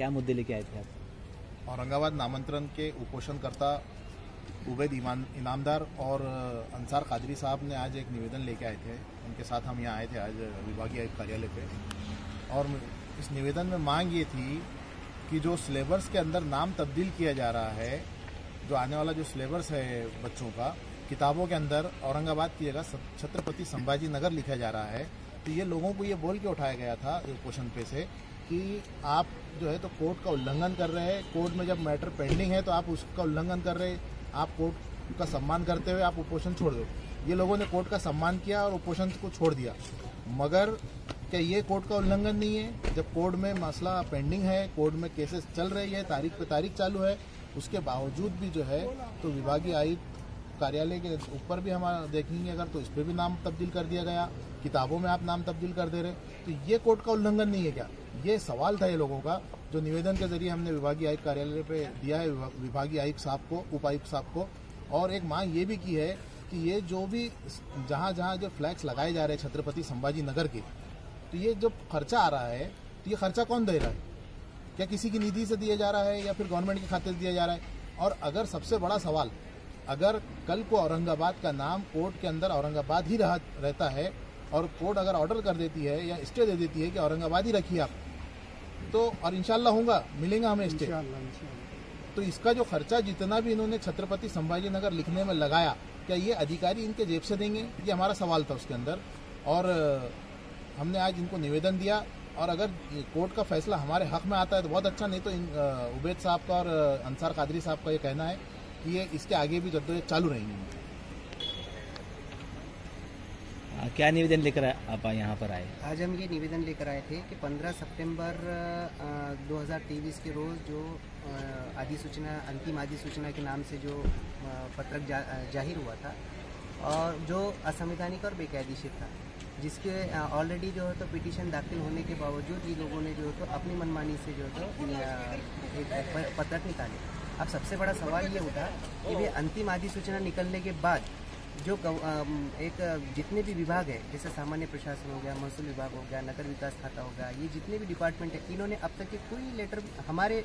क्या मुद्दे लेके आए थे आप? औरंगाबाद नामांतरण के उपोषणकर्ता उबैद इनामदार और अंसार कादरी साहब ने आज एक निवेदन लेके आए थे। उनके साथ हम यहाँ आए थे आज विभागीय आयुक्त कार्यालय पे, और इस निवेदन में मांग ये थी कि जो सिलेबस के अंदर नाम तब्दील किया जा रहा है, जो आने वाला जो सिलेबस है बच्चों का, किताबों के अंदर औरंगाबाद की जगह छत्रपति संभाजी नगर लिखा जा रहा है। तो ये लोगों को ये बोल के उठाया गया था क्वेश्चन पे से कि आप जो है तो कोर्ट का उल्लंघन कर रहे हैं, कोर्ट में जब मैटर पेंडिंग है तो आप उसका उल्लंघन कर रहे हैं, आप कोर्ट का सम्मान करते हुए आप उपोषण छोड़ दो। ये लोगों ने कोर्ट का सम्मान किया और उपोषण को छोड़ दिया, मगर क्या ये कोर्ट का उल्लंघन नहीं है? जब कोर्ट में मसला पेंडिंग है, कोर्ट में केसेस चल रही है, तारीख पे तारीख चालू है, उसके बावजूद भी जो है तो विभागीय आयुक्त कार्यालय के ऊपर भी हम देखेंगे अगर तो इस पर भी नाम तब्दील कर दिया गया, किताबों में आप नाम तब्दील कर दे रहे, तो ये कोर्ट का उल्लंघन नहीं है क्या? ये सवाल था ये लोगों का, जो निवेदन के जरिए हमने विभागीय आयुक्त कार्यालय पे दिया है विभागीय आयुक्त साहब को, उपायुक्त साहब को। और एक मांग ये भी की है कि ये जो भी जहाँ जहाँ जो फ्लैग्स लगाए जा रहे हैं छत्रपति संभाजी नगर के, तो ये जो खर्चा आ रहा है तो ये खर्चा कौन दे रहा है? क्या किसी की निधि से दिया जा रहा है या फिर गवर्नमेंट के खाते से दिया जा रहा है? और अगर सबसे बड़ा सवाल, अगर कल को औरंगाबाद का नाम कोर्ट के अंदर औरंगाबाद ही रहता है और कोर्ट अगर ऑर्डर कर देती है या स्टे दे देती है कि औरंगाबाद ही रखिए आप, तो और इंशाल्लाह होगा, मिलेगा हमें स्टे, तो इसका जो खर्चा जितना भी इन्होंने छत्रपति संभाजी नगर लिखने में लगाया, क्या ये अधिकारी इनके जेब से देंगे? ये हमारा सवाल था उसके अंदर। और हमने आज इनको निवेदन दिया, और अगर कोर्ट का फैसला हमारे हक में आता है तो बहुत अच्छा, नहीं तो उबैद साहब का और अंसार कादरी साहब का ये कहना है कि ये इसके आगे भी जद्दोजहद चालू रहेंगी। क्या निवेदन लेकर आप यहाँ पर आए? आज हम ये निवेदन लेकर आए थे कि 15 सितंबर 2023 के रोज़ जो अधिसूचना, अंतिम अधिसूचना के नाम से जो पत्रक जाहिर हुआ था और जो असंवैधानिक और बेकायदेशीर था, जिसके ऑलरेडी जो है तो पिटीशन दाखिल होने के बावजूद ये लोगों ने जो है तो अपनी मनमानी से जो है तो एक पत्रक निकाले। अब सबसे बड़ा सवाल ये उठा कि वे अंतिम अधिसूचना निकलने के बाद जो एक जितने भी विभाग है, जैसे सामान्य प्रशासन हो गया, महसूल विभाग हो गया, नगर विकास खाता हो गया, ये जितने भी डिपार्टमेंट है, इन्होंने अब तक के कोई लेटर, हमारे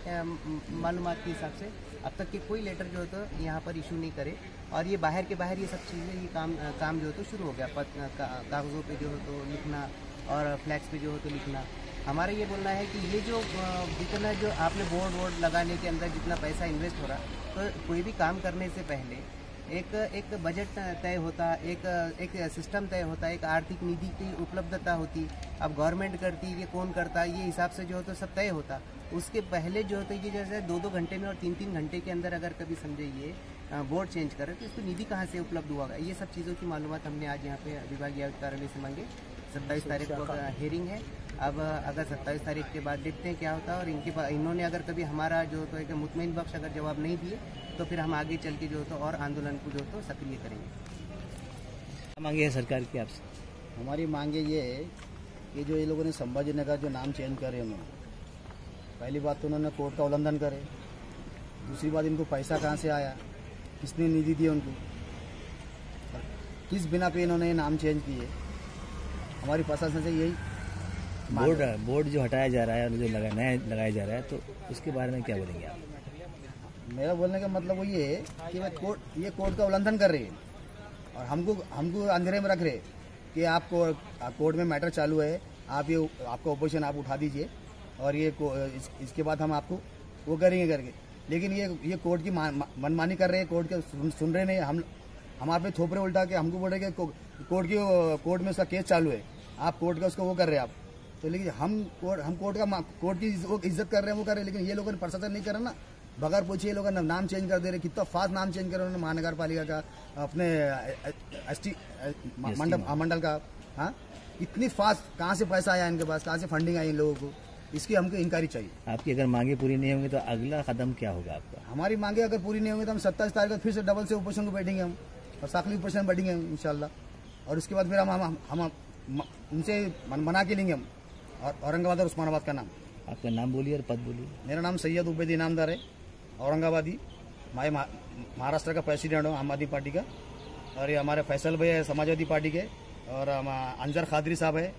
मालूमात के हिसाब से अब तक के कोई लेटर जो है तो यहाँ पर इशू नहीं करे, और ये बाहर के बाहर ये सब चीज़ें, ये काम जो है तो शुरू हो गया। कागज़ों पे जो है तो लिखना और फ्लैक्स पे जो है तो लिखना। हमारा ये बोलना है कि ये जो जितना जो आपने बोर्ड लगाने के अंदर जितना पैसा इन्वेस्ट हो रहा, तो कोई भी काम करने से पहले एक बजट तय होता, एक सिस्टम तय होता, एक आर्थिक निधि की उपलब्धता होती। अब गवर्नमेंट करती, ये कौन करता, ये हिसाब से जो है तो सब तय होता। उसके पहले जो है तो ये जैसे 2-2 घंटे में और 3-3 घंटे के अंदर अगर कभी समझे ये बोर्ड चेंज करे तो इसको निधि कहाँ से उपलब्ध हुआ? ये सब चीज़ों की मालूमात हमने आज यहाँ पे विभागीय आयुक्त कार्यालय से मांगे। 27 तारीख को हियरिंग है। अब अगर 27 तारीख के बाद देखते हैं क्या होता है, और इन्होंने अगर कभी हमारा जो तो एक मुतमईन बख्श अगर जवाब नहीं दिए तो फिर हम आगे चल के जो तो और आंदोलन को जो तो सक्रिय करेंगे। क्या मांगे है सरकार की आपसे? हमारी मांगे ये है कि जो ये लोगों ने संभाजी नगर जो नाम चेंज करे, उन्होंने पहली बात तो उन्होंने कोर्ट का उल्लंघन करे, दूसरी बात इनको पैसा कहाँ से आया, किसने निधि दी उनको, किस बिना पे इन्होंने नाम चेंज किए। हमारी प्रशासन से यही बोर्ड जो हटाया जा रहा है और जो नया लगाया जा रहा है, तो उसके बारे में क्या बोलेंगे आप? मेरा बोलने का मतलब वो ये है कि ये कोर्ट का उल्लंघन कर रही है और हमको अंधेरे में रख रहे कि आपको कोर्ट में मैटर चालू है, आपका ओपोजिशन आप उठा दीजिए और इसके बाद हम आपको वो करेंगे करके। लेकिन ये कोर्ट की मनमानी कर रहे हैं, कोर्ट के सुन रहे नहीं, हमारे पे थोप रहे उल्टा के, हमको बोल रहे कि कोर्ट में उसका केस चालू है, आप कोर्ट का उसको वो कर रहे हैं आप। तो लेकिन हम कोर्ट की इज्जत कर रहे हैं, वो कर रहे हैं, लेकिन ये लोगों ने प्रशासन नहीं कर रहा ना, बगैर पूछे ये लोग नाम चेंज कर दे रहे। कितना फास्ट नाम चेंज कर रहे उन्होंने महानगर पालिका का, अपने एसटी मंडल का। हाँ, इतनी फास्ट कहाँ से पैसा आया इनके पास, कहाँ से फंडिंग आई इन लोगों को, इसकी हमको इंक्वायरी चाहिए। आपकी अगर मांगे पूरी नहीं होंगी तो अगला कदम क्या होगा आपका? हमारी मांगे अगर पूरी नहीं होंगी तो हम 27 तारीख को फिर से डबल से उपोषण को बैठेंगे हम, और साखली उपोषण बैठेंगे इंशाल्लाह। और उसके बाद फिर हम उनसे मना के लेंगे हम, और औरंगाबाद और उस्मानाबाद का नाम। आपका नाम बोलिए और पद बोलिए। मेरा नाम सैयद उबैद इनामदार है, औरंगाबादी। मैं महाराष्ट्र का प्रेसिडेंट हूँ आम आदमी पार्टी का, और ये हमारे फैसल भाई है समाजवादी पार्टी के, और अंसार कादरी साहब है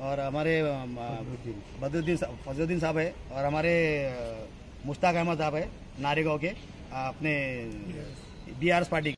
और हमारे फजलुद्दीन साहब है, और हमारे मुश्ताक अहमद साहब है नारेगांव के, अपने BRS पार्टी।